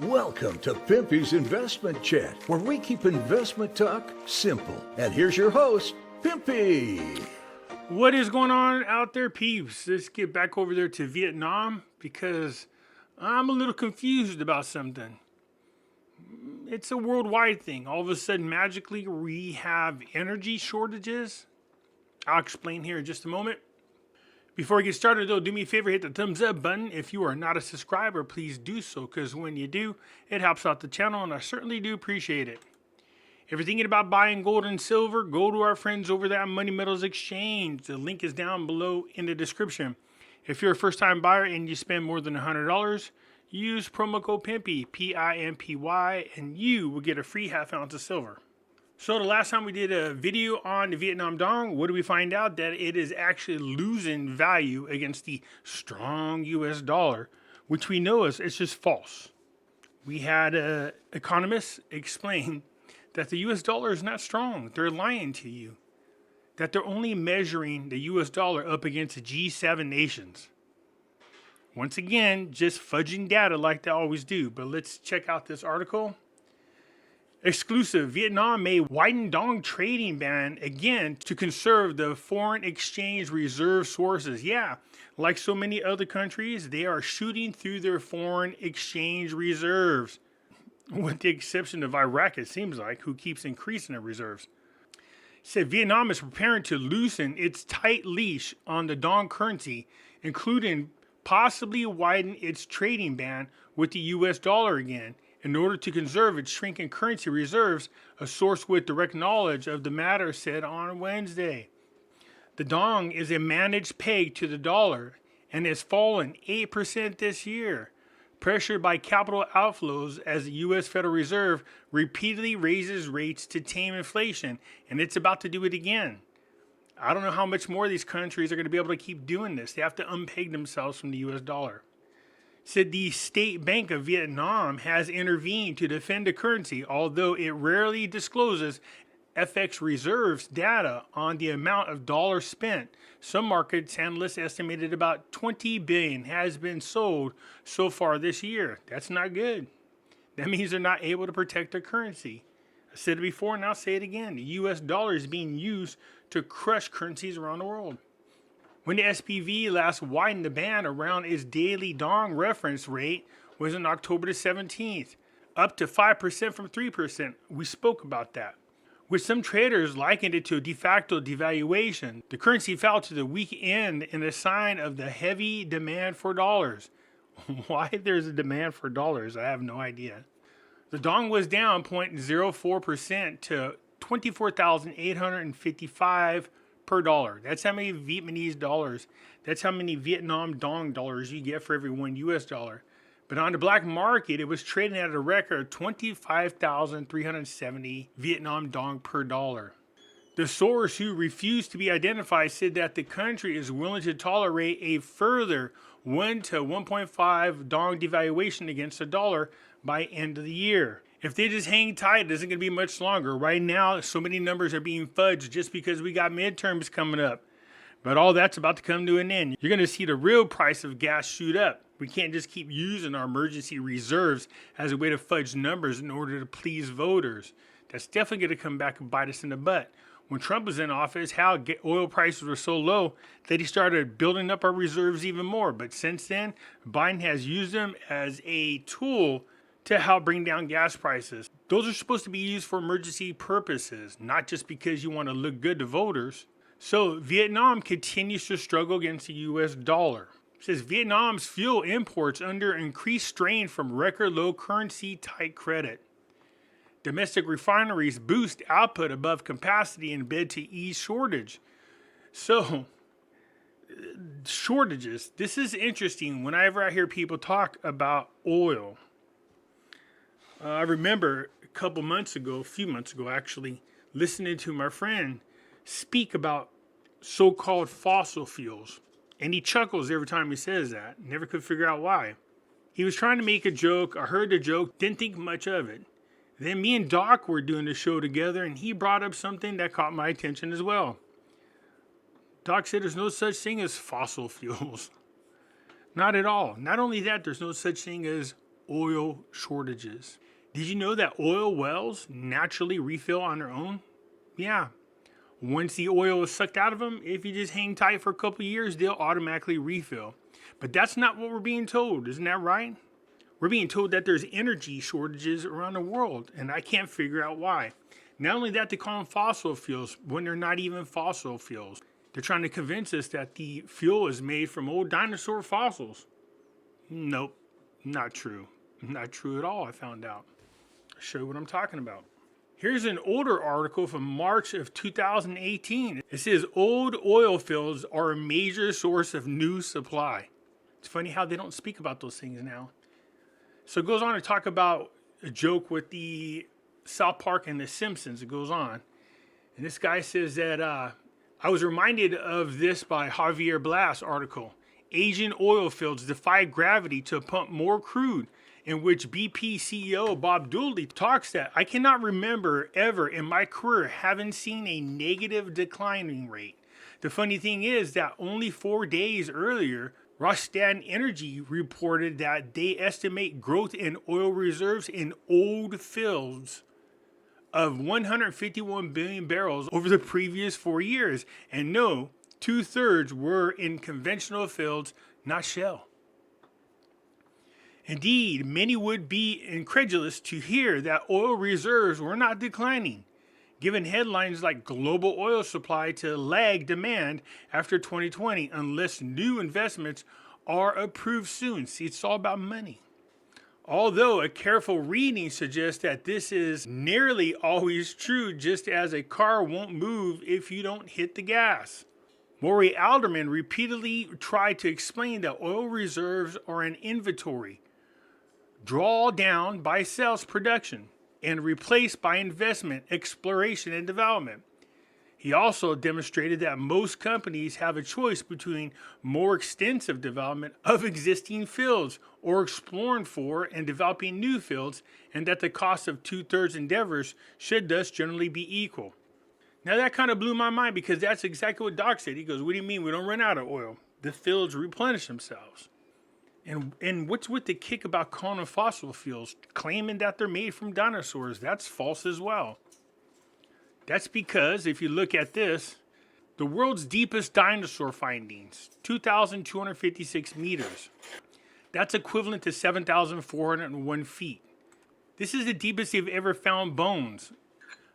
Welcome to Pimpy's Investment Chat, where we keep investment talk simple. And here's your host, Pimpy. What is going on out there, peeps? Let's get back over there to Vietnam because I'm a little confused about something. It's a worldwide thing. All of a sudden, magically, we have energy shortages. I'll explain here in just a moment. Before we get started, though, do me a favor, hit the thumbs up button. If you are not a subscriber, please do so, because when you do, it helps out the channel, and I certainly do appreciate it. If you're thinking about buying gold and silver, go to our friends over there at Money Metals Exchange. The link is down below in the description. If you're a first-time buyer and you spend more than $100, use promo code Pimpy, P-I-M-P-Y, and you will get a free half ounce of silver. So the last time we did a video on the Vietnam Dong, what did we find out? That it is actually losing value against the strong US dollar, which we know is it's just false. We had economists explain that the US dollar is not strong. They're lying to you. That they're only measuring the US dollar up against the G7 nations. Once again, just fudging data like they always do. But let's check out this article. Exclusive, Vietnam may widen Dong trading ban again to conserve the foreign exchange reserve sources. Yeah, like so many other countries, they are shooting through their foreign exchange reserves. With the exception of Iraq, it seems like, who keeps increasing their reserves. Said Vietnam is preparing to loosen its tight leash on the Dong currency, including possibly widen its trading ban with the US dollar again, in order to conserve its shrinking currency reserves, a source with direct knowledge of the matter said on Wednesday. The Dong is a managed peg to the dollar and has fallen 8% this year, pressured by capital outflows as the U.S. Federal Reserve repeatedly raises rates to tame inflation, and it's about to do it again. I don't know how much more these countries are going to be able to keep doing this. They have to unpeg themselves from the U.S. dollar. Said the State Bank of Vietnam has intervened to defend the currency, although it rarely discloses FX reserves data on the amount of dollars spent. Some markets analysts estimated about $20 billion has been sold so far this year. That's not good. That means they're not able to protect their currency. I said it before and I'll say it again. The US dollar is being used to crush currencies around the world. When the SPV last widened the band around its daily Dong reference rate was on October the 17th, up to 5% from 3%. We spoke about that. With some traders likened it to a de facto devaluation, the currency fell to the weak end in a sign of the heavy demand for dollars. Why there's a demand for dollars, I have no idea. The Dong was down 0.04% to 24,855 per dollar. That's how many Vietnamese dollars, that's how many Vietnam Dong dollars you get for every one US dollar. But on the black market, it was trading at a record 25,370 Vietnam Dong per dollar. The source, who refused to be identified, said that the country is willing to tolerate a further 1 to 1.5 Dong devaluation against the dollar by end of the year. If they just hang tight, it isn't going to be much longer. Right now, so many numbers are being fudged just because we got midterms coming up. But all that's about to come to an end. You're going to see the real price of gas shoot up. We can't just keep using our emergency reserves as a way to fudge numbers in order to please voters. That's definitely going to come back and bite us in the butt. When Trump was in office, oil prices were so low that he started building up our reserves even more. But since then, Biden has used them as a tool to help bring down gas prices. Those are supposed to be used for emergency purposes, not just because you want to look good to voters. So Vietnam continues to struggle against the US dollar. It says Vietnam's fuel imports under increased strain from record low currency tight credit. Domestic refineries boost output above capacity in bid to ease shortage. So, shortages. This is interesting whenever I hear people talk about oil. I remember a few months ago actually, listening to my friend speak about so-called fossil fuels. And he chuckles every time he says that. Never could figure out why. He was trying to make a joke. I heard the joke, didn't think much of it. Then me and Doc were doing the show together, and he brought up something that caught my attention as well. Doc said there's no such thing as fossil fuels. Not at all. Not only that, there's no such thing as oil shortages. Did you know that oil wells naturally refill on their own? Yeah. Once the oil is sucked out of them, if you just hang tight for a couple of years, they'll automatically refill. But that's not what we're being told, isn't that right? We're being told that there's energy shortages around the world, and I can't figure out why. Not only that, they call them fossil fuels when they're not even fossil fuels. They're trying to convince us that the fuel is made from old dinosaur fossils. Nope, not true. Not true at all, I found out. I'll show you what I'm talking about. Here's an older article from March of 2018. It says old oil fields are a major source of new supply. It's funny how they don't speak about those things now. So it goes on to talk about a joke with the South Park and the Simpsons. It goes on. And this guy says that I was reminded of this by Javier Blas article. Asian oil fields defy gravity to pump more crude, in which BP CEO Bob Dooley talks that I cannot remember ever in my career having seen a negative declining rate. The funny thing is that only 4 days earlier, Rostan Energy reported that they estimate growth in oil reserves in old fields of 151 billion barrels over the previous 4 years. And no, 2/3 were in conventional fields, not shale. Indeed, many would be incredulous to hear that oil reserves were not declining, given headlines like global oil supply to lag demand after 2020 unless new investments are approved soon. See, it's all about money. Although a careful reading suggests that this is nearly always true, just as a car won't move if you don't hit the gas. Maury Alderman repeatedly tried to explain that oil reserves are an inventory, draw down by sales production, and replaced by investment, exploration, and development. He also demonstrated that most companies have a choice between more extensive development of existing fields or exploring for and developing new fields, and that the cost of 2/3 endeavors should thus generally be equal. Now that kind of blew my mind because that's exactly what Doc said. He goes, what do you mean we don't run out of oil? The fields replenish themselves. And what's with the kick about calling them fossil fuels, claiming that they're made from dinosaurs? That's false as well. That's because if you look at this, the world's deepest dinosaur findings, 2,256 meters. That's equivalent to 7,401 feet. This is the deepest they've ever found bones.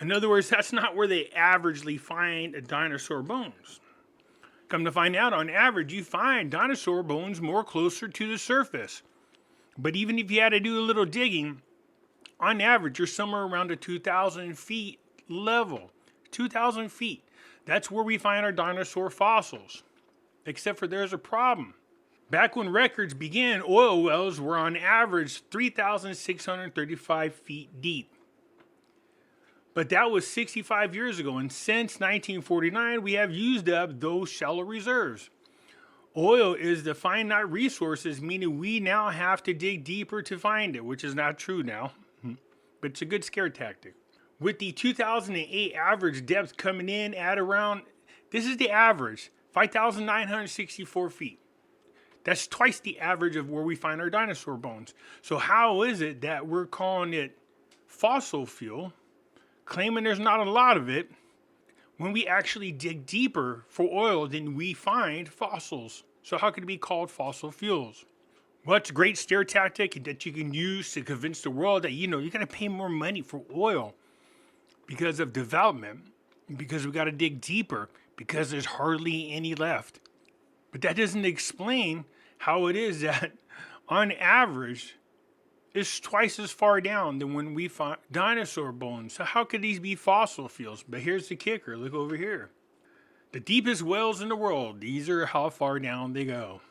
In other words, that's not where they averagely find a dinosaur bones. Come to find out, on average, you find dinosaur bones more closer to the surface. But even if you had to do a little digging, on average, you're somewhere around the 2,000 feet level. 2,000 feet. That's where we find our dinosaur fossils. Except for there's a problem. Back when records began, oil wells were on average 3,635 feet deep. But that was 65 years ago, and since 1949, we have used up those shallow reserves. Oil is the finite resources, meaning we now have to dig deeper to find it, which is not true now, but it's a good scare tactic. With the 2008 average depth coming in at around, this is the average, 5,964 feet. That's twice the average of where we find our dinosaur bones. So how is it that we're calling it fossil fuel, claiming there's not a lot of it, when we actually dig deeper for oil than we find fossils? So how could it be called fossil fuels? Well, it's a great scare tactic that you can use to convince the world that, you got to pay more money for oil because of development, because we got to dig deeper, because there's hardly any left. But that doesn't explain how it is that, on average, it's twice as far down than when we find dinosaur bones. So how could these be fossil fuels? But here's the kicker. Look over here. The deepest wells in the world. These are how far down they go.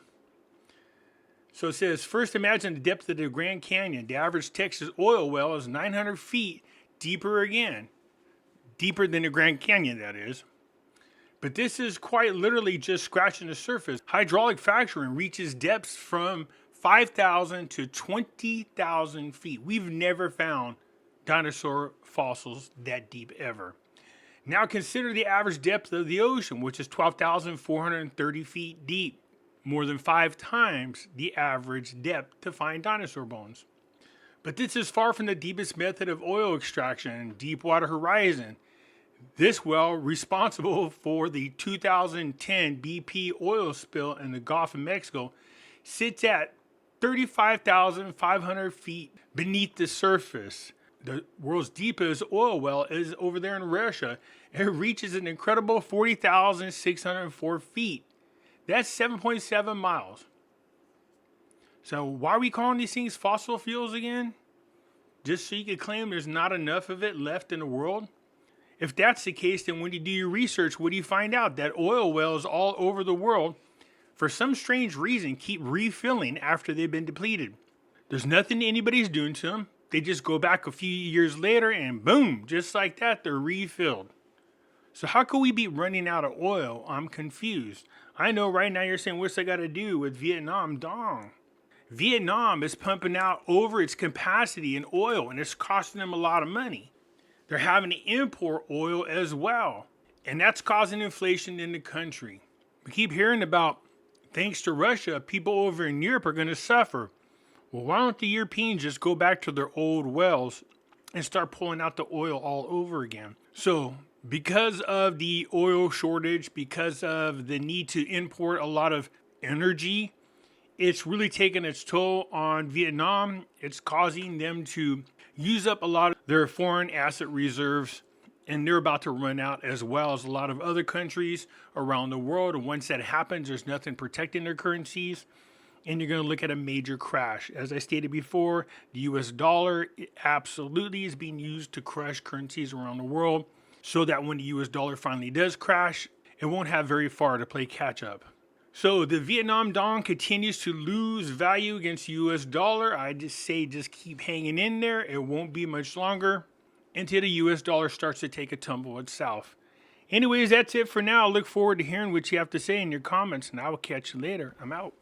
So it says, first imagine the depth of the Grand Canyon. The average Texas oil well is 900 feet deeper again. Deeper than the Grand Canyon, that is. But this is quite literally just scratching the surface. Hydraulic fracturing reaches depths from 5,000 to 20,000 feet. We've never found dinosaur fossils that deep ever. Now consider the average depth of the ocean, which is 12,430 feet deep, more than 5 times the average depth to find dinosaur bones. But this is far from the deepest method of oil extraction, Deepwater Horizon. This well, responsible for the 2010 BP oil spill in the Gulf of Mexico, sits at 35,500 feet beneath the surface. The world's deepest oil well is over there in Russia. It reaches an incredible 40,604 feet. That's 7.7 miles. So why are we calling these things fossil fuels again? Just so you can claim there's not enough of it left in the world? If that's the case, then when you do your research, what do you find out? That oil wells all over the world, for some strange reason, keep refilling after they've been depleted. There's nothing anybody's doing to them. They just go back a few years later and boom, just like that, they're refilled. So how could we be running out of oil? I'm confused. I know right now you're saying, what's that got to do with Vietnam? Dong. Vietnam is pumping out over its capacity in oil, and it's costing them a lot of money. They're having to import oil as well, and that's causing inflation in the country. We keep hearing about, thanks to Russia, people over in Europe are going to suffer. Well, why don't the Europeans just go back to their old wells and start pulling out the oil all over again? So, because of the oil shortage, because of the need to import a lot of energy, it's really taken its toll on Vietnam. It's causing them to use up a lot of their foreign asset reserves, and they're about to run out, as well as a lot of other countries around the world. And once that happens, there's nothing protecting their currencies, and you're going to look at a major crash. As I stated before, the US dollar absolutely is being used to crush currencies around the world, so that when the US dollar finally does crash, it won't have very far to play catch up. So the Vietnam dong continues to lose value against the US dollar. I just say just keep hanging in there. It won't be much longer until the US dollar starts to take a tumble itself. Anyways, that's it for now. I look forward to hearing what you have to say in your comments, and I will catch you later. I'm out.